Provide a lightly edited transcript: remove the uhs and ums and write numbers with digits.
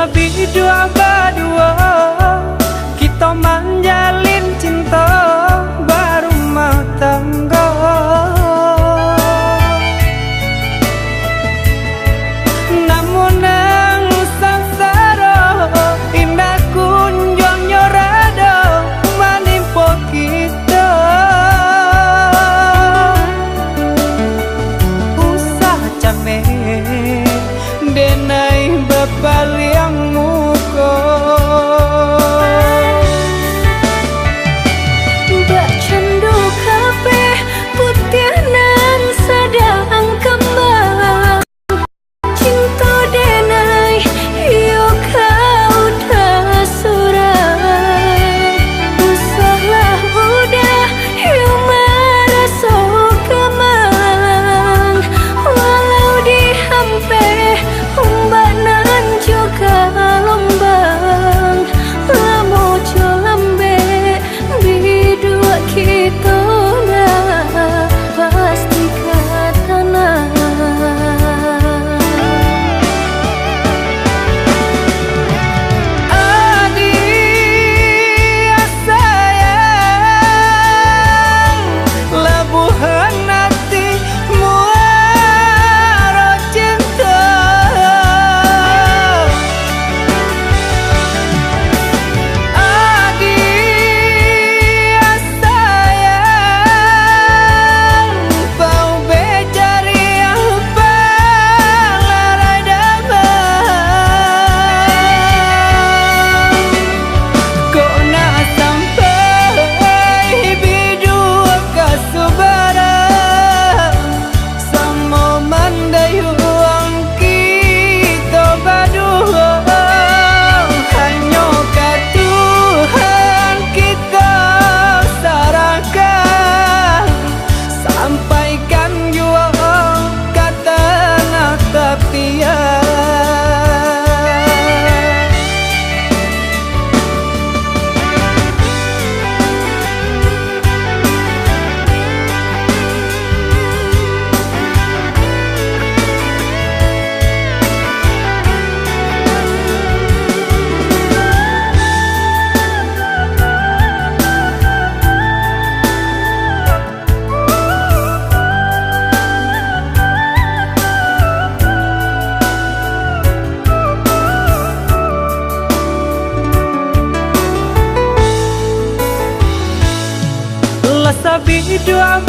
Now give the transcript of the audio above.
Sabi dua berdua kita menjalin cinta berumah tangga. Namun nang sangsara indah kunjung nyorada menimpa kita. Usah capek denai bapaliang muka. Bak candu kape putih nan sadang kembang. Cinta denai iyo kau dah surang. Usahlah udah iyo merasa kemang. Walau dihampe ombak nan juga lombang. Lamo lambe bidua kita dah pasti katanan. Adik sayang lebuhan hati muara cinta. Adik sayang bau becari apa larai damai. Kok nak sampai bidua kasubara sama mandayu uang kita berdua. Hanya ke Tuhan kita serahkan, sampaikan jua kata nak tepian. Sabi dua